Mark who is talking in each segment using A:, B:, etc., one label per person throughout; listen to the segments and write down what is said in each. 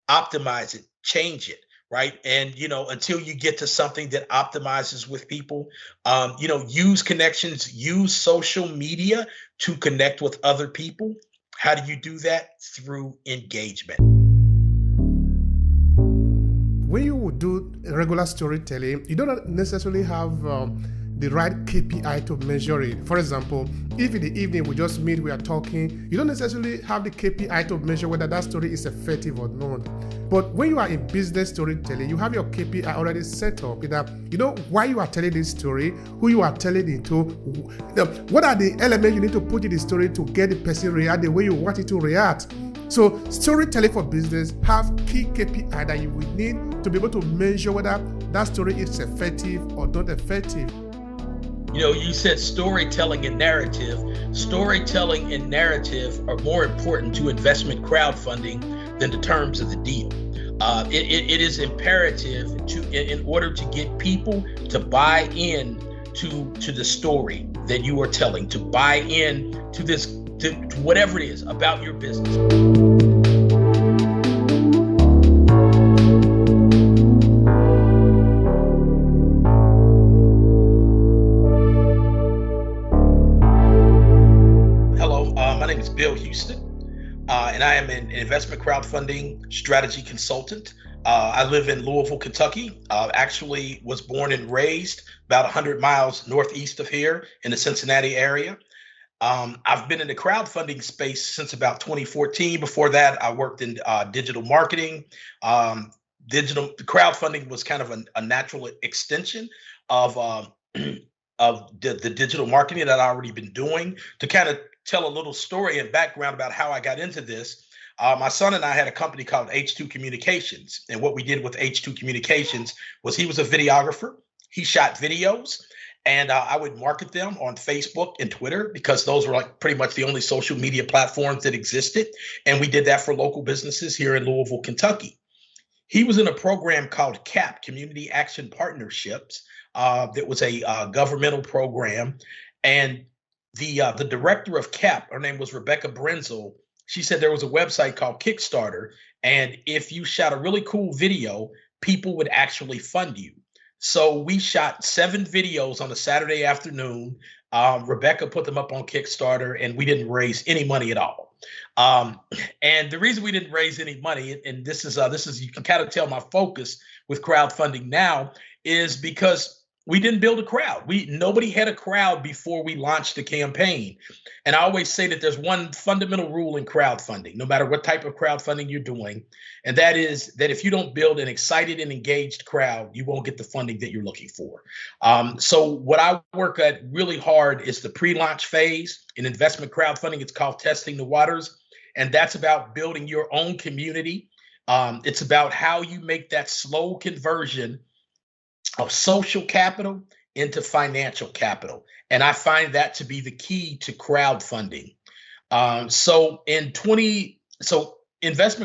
A: optimize it, change it, right? And until you get to something that optimizes with people, use connections, use social media to connect with other people. How do you do that? Through engagement.
B: When you do regular storytelling, you don't necessarily have the right KPI to measure it. For example, if in the evening we just meet, we are talking, you don't necessarily have the KPI to measure whether that story is effective or not. But when you are in business storytelling, you have your KPI already set up. You know why you are telling this story, who you are telling it to, what are the elements you need to put in the story to get the person react the way you want it to react. So storytelling for business have key KPI that you will need to be able to measure whether that story is effective or not effective.
A: You said storytelling and narrative. Storytelling and narrative are more important to investment crowdfunding than the terms of the deal. It is imperative in order to get people to buy in to the story that you are telling, to buy in to this, to whatever it is about your business. Bill Huston, and I am an investment crowdfunding strategy consultant. I live in Louisville, Kentucky. Actually was born and raised about 100 miles northeast of here in the Cincinnati area. I've been in the crowdfunding space since about 2014. Before that, I worked in digital marketing. Digital crowdfunding was kind of a natural extension of the digital marketing that I've already been doing. To kind of tell a little story and background about how I got into this. My son and I had a company called H2 Communications. And what we did with H2 Communications was he was a videographer. He shot videos, and I would market them on Facebook and Twitter because those were like pretty much the only social media platforms that existed. And we did that for local businesses here in Louisville, Kentucky. He was in a program called CAP, Community Action Partnerships. That was a governmental program. And the director of CAP, her name was Rebecca Brenzel. She said there was a website called Kickstarter, and if you shot a really cool video, people would actually fund you. So we shot 7 videos on a Saturday afternoon. Rebecca put them up on Kickstarter, and we didn't raise any money at all. And the reason we didn't raise any money, and this is you can kind of tell my focus with crowdfunding now, is because we didn't build a crowd. Nobody had a crowd before we launched the campaign. And I always say that there's one fundamental rule in crowdfunding, no matter what type of crowdfunding you're doing. And that is that if you don't build an excited and engaged crowd, you won't get the funding that you're looking for. So what I work at really hard is the pre-launch phase. In investment crowdfunding, it's called testing the waters. And that's about building your own community. It's about how you make that slow conversion of social capital into financial capital. And I find that to be the key to crowdfunding. So investment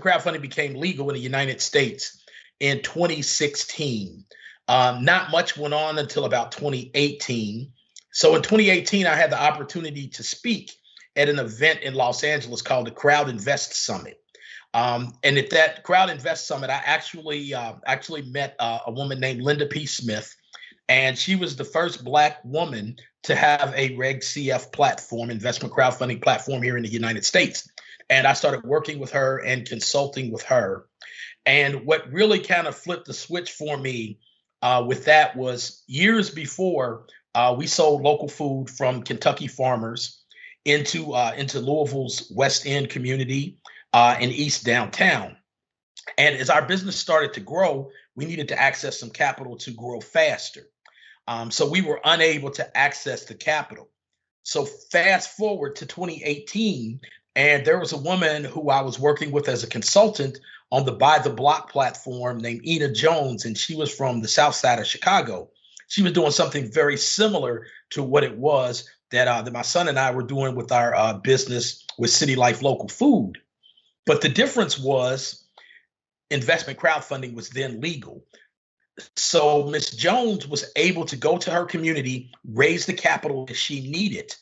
A: crowdfunding became legal in the United States in 2016. Not much went on until about 2018. So in 2018, I had the opportunity to speak at an event in Los Angeles called the Crowd Invest Summit. And at that Crowd Invest Summit, I actually met a woman named Linda P. Smith, and she was the first Black woman to have a Reg CF platform, investment crowdfunding platform here in the United States. And I started working with her and consulting with her. And what really kind of flipped the switch for me with that was years before, we sold local food from Kentucky farmers into Louisville's West End community. In East Downtown. And as our business started to grow, we needed to access some capital to grow faster. So we were unable to access the capital. So fast forward to 2018, and there was a woman who I was working with as a consultant on the Buy the Block platform named Ina Jones, and she was from the South Side of Chicago. She was doing something very similar to what it was that my son and I were doing with our business with City Life Local Food. But the difference was investment crowdfunding was then legal. So Ms. Jones was able to go to her community, raise the capital that she needed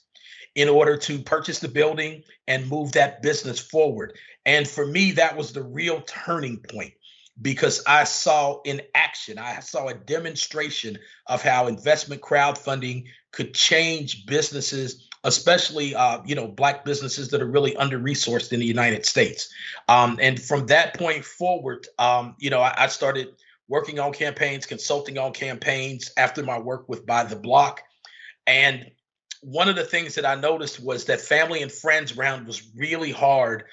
A: in order to purchase the building and move that business forward. And for me, that was the real turning point because I saw in action, I saw a demonstration of how investment crowdfunding could change businesses, especially Black businesses that are really under resourced in the United States. And from that point forward, I started working on campaigns, consulting on campaigns after my work with By the Block. And one of the things that I noticed was that family and friends round was really hard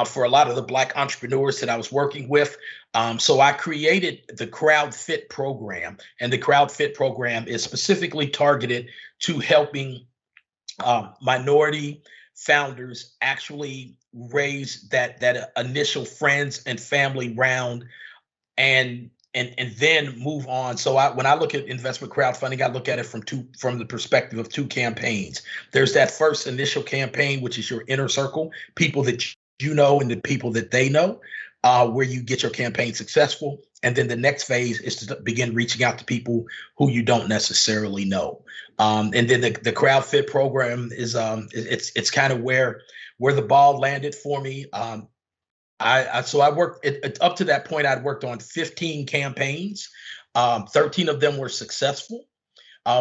A: for a lot of the Black entrepreneurs that I was working with. So I created the Crowd Fit program, and the Crowd Fit program is specifically targeted to helping minority founders actually raise that initial friends and family round and then move on. So when I look at investment crowdfunding, I look at it from the perspective of two campaigns. There's that first initial campaign, which is your inner circle, people that you know and the people that they know, where you get your campaign successful. And then the next phase is to begin reaching out to people who you don't necessarily know. And then the Crowd Fit program is it's kind of where the ball landed for me. So I worked up to that point. I'd worked on 15 campaigns. 13 of them were successful.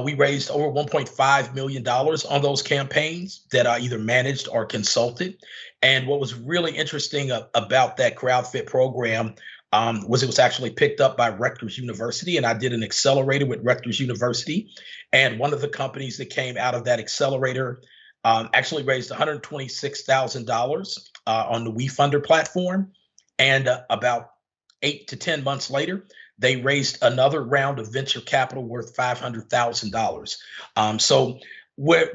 A: We raised over $1.5 million on those campaigns that I either managed or consulted. And what was really interesting about that CrowdFit program was it was actually picked up by Rutgers University, and I did an accelerator with Rutgers University. And one of the companies that came out of that accelerator actually raised $126,000 on the WeFunder platform. And about 8 to 10 months later, they raised another round of venture capital worth $500,000. So when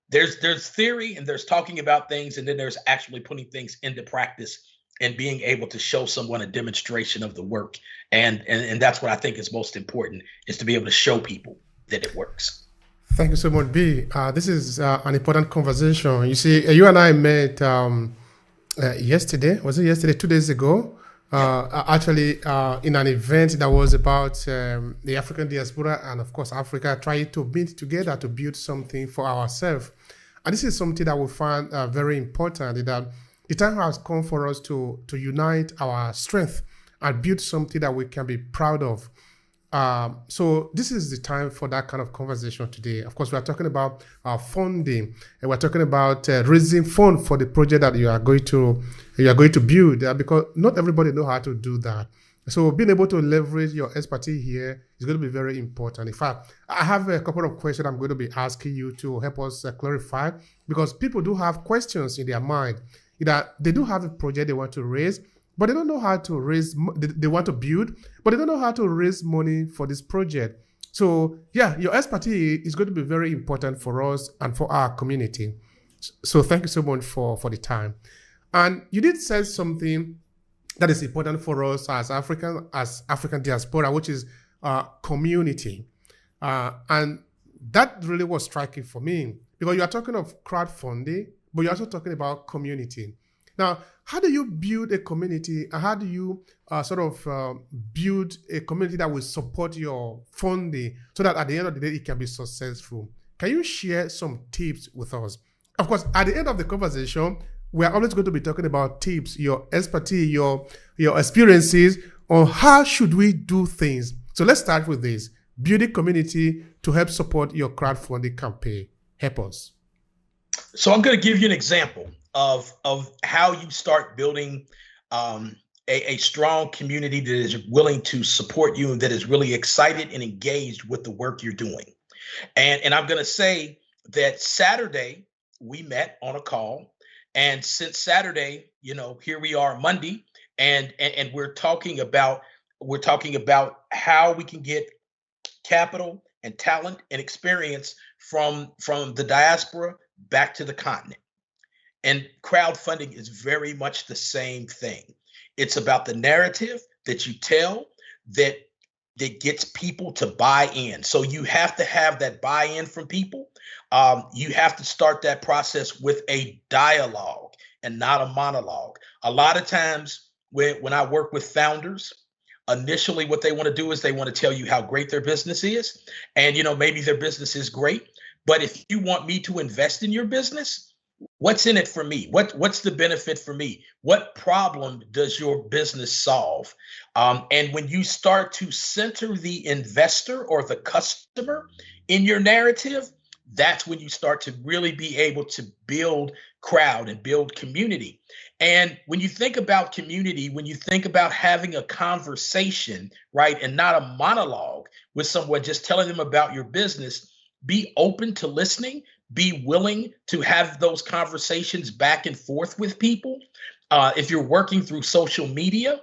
A: there's theory and there's talking about things, and then there's actually putting things into practice and being able to show someone a demonstration of the work. And that's what I think is most important, is to be able to show people that it works.
B: Thank you so much, B. This is an important conversation. You see, you and I met yesterday. Was it yesterday? 2 days ago? Actually, in an event that was about the African diaspora and, of course, Africa trying to meet together to build something for ourselves. And this is something that we find very important, that the time has come for us to unite our strength and build something that we can be proud of. So this is the time for that kind of conversation today. Of course, we are talking about funding, and we're talking about raising funds for the project that you are going to build, because not everybody know how to do that. So being able to leverage your expertise here is going to be very important. In fact, I have a couple of questions I'm going to be asking you to help us clarify, because people do have questions in their mind that they do have a project they want to raise, but they don't know how to raise. They want to build, but they don't know how to raise money for this project. So yeah, your expertise is going to be very important for us and for our community. So thank you so much for the time. And you did say something that is important for us as African diaspora, which is community. And that really was striking for me, because you are talking of crowdfunding, but you're also talking about community. Now, how do you build a community, and how do you build a community that will support your funding so that at the end of the day, it can be successful? Can you share some tips with us? Of course, at the end of the conversation, we're always going to be talking about tips, your expertise, your experiences on how should we do things. So let's start with this. Building community to help support your crowdfunding campaign. Help us.
A: So I'm going to give you an example of how you start building a strong community that is willing to support you and that is really excited and engaged with the work you're doing. And I'm going to say that Saturday we met on a call, and since Saturday, here we are Monday, and we're talking about how we can get capital and talent and experience from the diaspora back to the continent. And crowdfunding is very much the same thing. It's about the narrative that you tell that gets people to buy in. So you have to have that buy-in from people. You have to start that process with a dialogue and not a monologue. A lot of times when I work with founders, initially what they want to do is they want to tell you how great their business is. And maybe their business is great, but if you want me to invest in your business, What's in it for me? What's the benefit for me? What problem does your business solve? And when you start to center the investor or the customer in your narrative, that's when you start to really be able to build crowd and build community. And when you think about community, when you think about having a conversation, right, and not a monologue with someone, just telling them about your business, be open to listening, be willing to have those conversations back and forth with people. If you're working through social media,